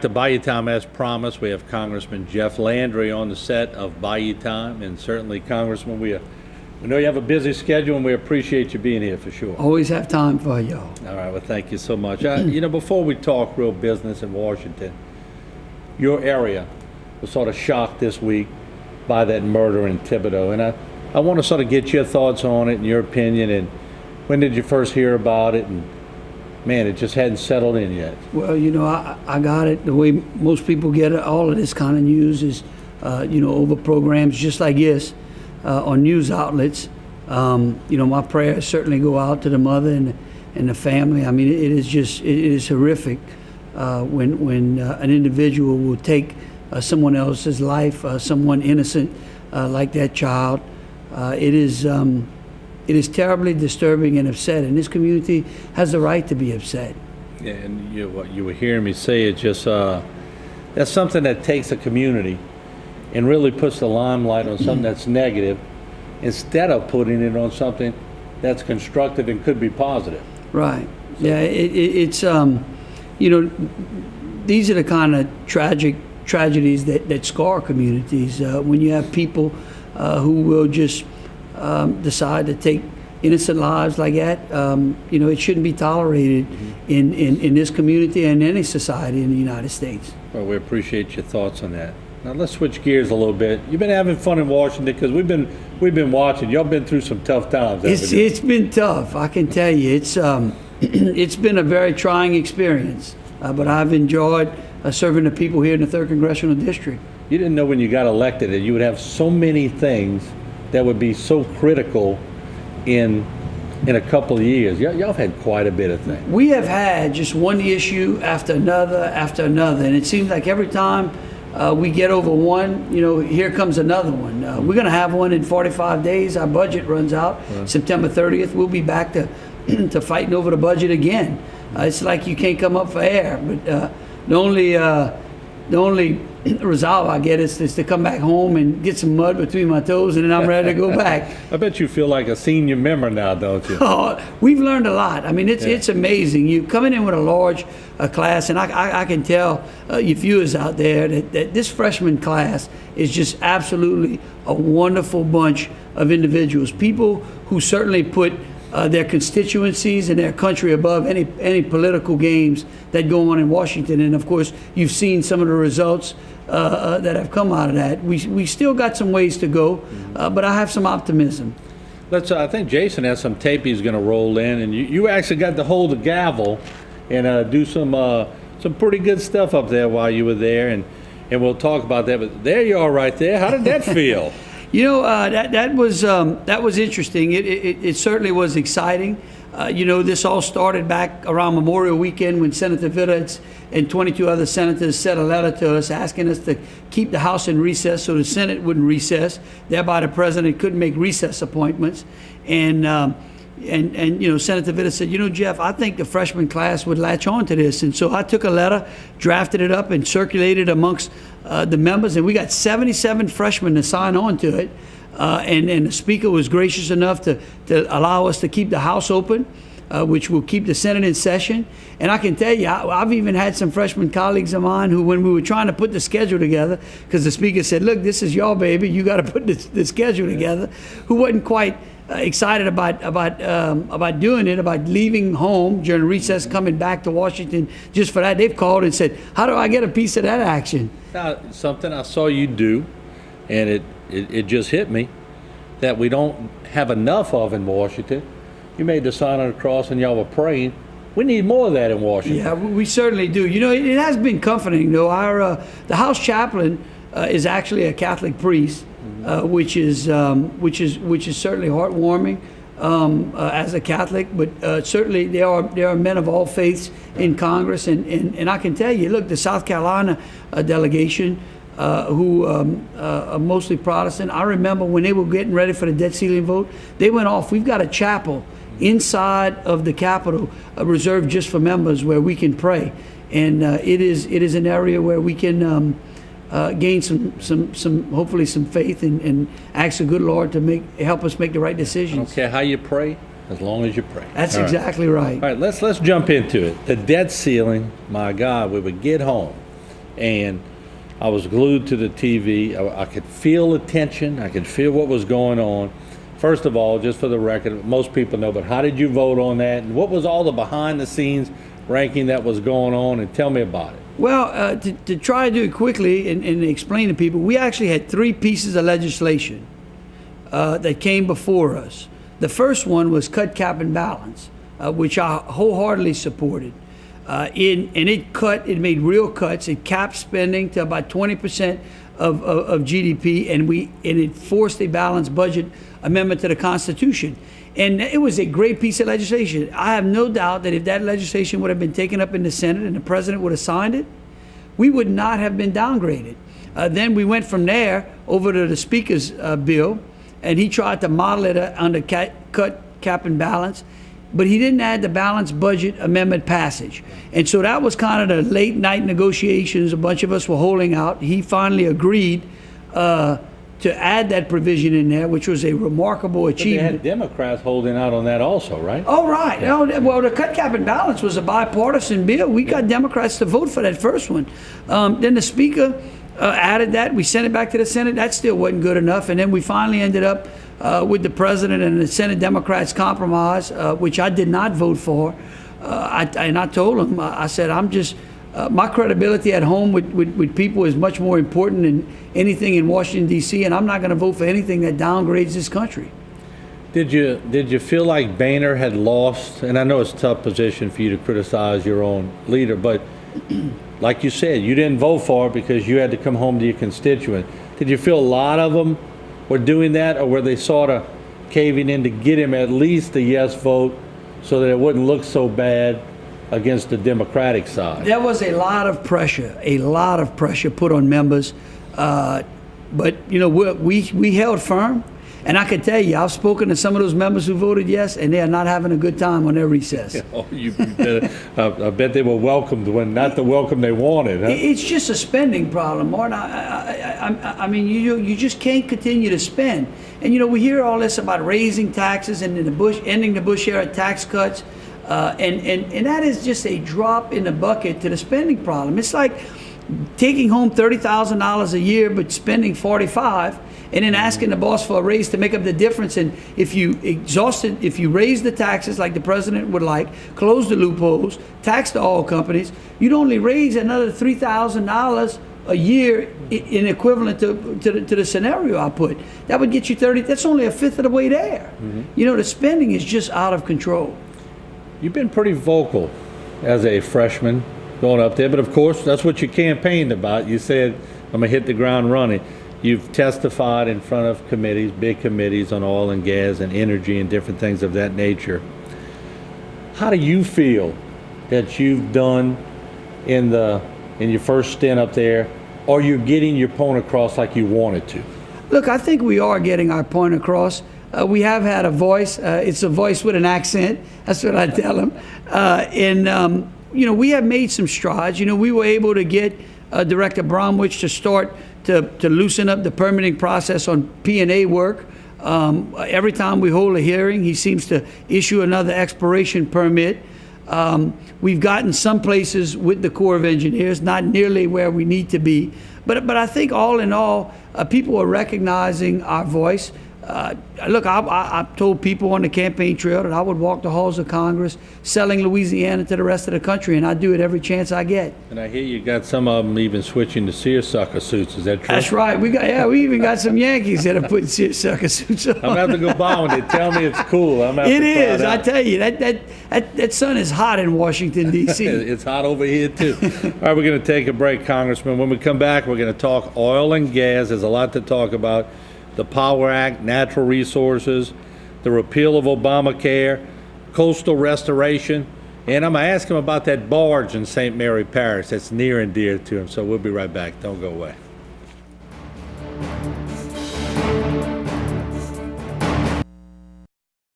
To Bayou Time, as promised, we have Congressman Jeff Landry on the set of Bayou Time, and certainly, Congressman, we know you have a busy schedule, and we appreciate you being here for sure. Always have time for y'all. All right, well, thank you so much. Before we talk real business in Washington, your area was sort of shocked this week by that murder in Thibodeau, and I want to sort of get your thoughts on it and your opinion, and when did you first hear about it? And man, it just hadn't settled in yet. Well, I got it the way most people get it. All of this kind of news is, over programs just like this on news outlets. My prayers certainly go out to the mother and the family. I mean, it is horrific when an individual will take someone else's life, someone innocent like that child. It is terribly disturbing and upsetting. This community has the right to be upset. Yeah, and what you were hearing me say, it just that's something that takes a community and really puts the limelight on something that's negative instead of putting it on something that's constructive and could be positive. Right. So. Yeah. It's these are the kind of tragedies that scar communities. When you have people who will just decide to take innocent lives like that, it shouldn't be tolerated in this community and any society in the United States. Well, we appreciate your thoughts on that. Now let's switch gears a little bit. You've been having fun in Washington because we've been watching. Y'all been through some tough times. It's been tough. I can tell you. It's been a very trying experience, but I've enjoyed serving the people here in the 3rd Congressional District. You didn't know when you got elected that you would have so many things that would be so critical in a couple of years. Y'all have had quite a bit of things. We have had just one issue after another, and it seems like every time we get over one, here comes another one. We're going to have one in 45 days. Our budget runs out September 30th. We'll be back to fighting over the budget again. It's like you can't come up for air, but the only resolve I get is to come back home and get some mud between my toes, and then I'm ready to go back. I bet you feel like a senior member now, don't you? Oh, we've learned a lot. I mean, it's amazing. You coming in with a large class, and I can tell you viewers out there that this freshman class is just absolutely a wonderful bunch of individuals. People who certainly put their constituencies and their country above any political games that go on in Washington. And of course, you've seen some of the results that have come out of that. We still got some ways to go, but I have some optimism. I think Jason has some tape he's going to roll in, and you actually got to hold the gavel and do some pretty good stuff up there while you were there, and we'll talk about that. But there you are, right there. How did that feel? That was interesting. It certainly was exciting. This all started back around Memorial Weekend when Senator Vitters and 22 other senators sent a letter to us asking us to keep the House in recess so the Senate wouldn't recess. Thereby, the president couldn't make recess appointments. And Senator Vitters said, Jeff, I think the freshman class would latch on to this. And so I took a letter, drafted it up, and circulated amongst the members, and we got 77 freshmen to sign on to it. And the Speaker was gracious enough to allow us to keep the House open, which will keep the Senate in session. And I can tell you, I've even had some freshman colleagues of mine who, when we were trying to put the schedule together, because the Speaker said, look, this is your baby, you got to put the schedule together, who wasn't quite excited about doing it, about leaving home during recess, coming back to Washington just for that. They've called and said, how do I get a piece of that action? Now, something I saw you do, and it just hit me, that we don't have enough of in Washington. You made the sign of the cross and y'all were praying. We need more of that in Washington. Yeah, we certainly do. It has been comforting, though. The House chaplain is actually a Catholic priest, which is certainly heartwarming as a Catholic. But certainly there are men of all faiths in Congress, and I can tell you, look, the South Carolina delegation, who are mostly Protestant. I remember when they were getting ready for the debt ceiling vote, they went off. We've got a chapel inside of the Capitol reserved just for members where we can pray, and it is an area where we can gain some hopefully some faith and ask the good Lord to help us make the right decisions. I don't care how you pray, as long as you pray. That's exactly right. All right, let's jump into it. The debt ceiling, my God, we would get home. and I was glued to the TV. I could feel the tension. I could feel what was going on. First of all, just for the record, most people know, but how did you vote on that? And what was all the behind-the-scenes ranking that was going on? And tell me about it. Well, to try to do it quickly and explain to people, we actually had 3 pieces of legislation that came before us. The first one was cut, cap, and balance, which I wholeheartedly supported. It made real cuts. It capped spending to about 20% of GDP, and it forced a balanced budget amendment to the Constitution. And it was a great piece of legislation. I have no doubt that if that legislation would have been taken up in the Senate and the president would have signed it, we would not have been downgraded. Then we went from there over to the Speaker's bill, and he tried to model it under cut, cap, and balance, but he didn't add the balanced budget amendment passage. And so that was kind of the late night negotiations. A bunch of us were holding out. He finally agreed to add that provision in there, which was a remarkable achievement. But they had Democrats holding out on that also, right? Oh, right. Yeah. No, well, the cut, cap, and balance was a bipartisan bill. We got Democrats to vote for that first one. Then the Speaker added that. We sent it back to the Senate. That still wasn't good enough. And then we finally ended up with the President and the Senate Democrats compromise, which I did not vote for. And I told him, I said, I'm just... my credibility at home with people is much more important than anything in Washington, D.C., and I'm not going to vote for anything that downgrades this country. Did you feel like Boehner had lost? And I know it's a tough position for you to criticize your own leader, but like you said, you didn't vote for it because you had to come home to your constituents. Did you feel a lot of them were doing that, or were they sort of caving in to get him at least a yes vote so that it wouldn't look so bad against the Democratic side? There was a lot of pressure put on members. But, you know, we held firm. And I can tell you, I've spoken to some of those members who voted yes, and they are not having a good time on their recess. Oh, I bet they were welcomed when not the welcome they wanted. Huh? It's just a spending problem, Martin. I mean, you just can't continue to spend. And, you know, we hear all this about raising taxes and ending the Bush era tax cuts. And that is just a drop in the bucket to the spending problem. It's like taking home $30,000 a year but spending $45,000 and then asking the boss for a raise to make up the difference. And if you raise the taxes like the president would like, close the loopholes, tax the oil companies, you'd only raise another $3,000 a year in equivalent to the scenario I put. That would get you 30. That's only a fifth of the way there. Mm-hmm. You know, the spending is just out of control. You've been pretty vocal as a freshman going up there, but of course, that's what you campaigned about. You said, I'm going to hit the ground running. You've testified in front of committees, big committees on oil and gas and energy and different things of that nature. How do you feel that you've done in your first stint up there, or you're getting your point across like you wanted to? Look, I think we are getting our point across. We have had a voice. It's a voice with an accent. That's what I tell them. You know, we have made some strides. You know, we were able to get Director Bromwich to start to loosen up the permitting process on P&A work. Every time we hold a hearing, he seems to issue another exploration permit. We've gotten some places with the Corps of Engineers, not nearly where we need to be. But I think all in all, people are recognizing our voice. Look, I told people on the campaign trail that I would walk the halls of Congress selling Louisiana to the rest of the country, and I do it every chance I get. And I hear you got some of them even switching to seersucker suits. Is that true? That's right. We even got some Yankees that are putting seersucker suits on. I'm going to have to go buy one. They tell me it's cool. It is. I tell you, that sun is hot in Washington, D.C. It's hot over here, too. All right, we're going to take a break, Congressman. When we come back, we're going to talk oil and gas. There's a lot to talk about. The Power Act, natural resources, the repeal of Obamacare, coastal restoration, and I'm going to ask him about that barge in St. Mary Parish that's near and dear to him. So we'll be right back. Don't go away.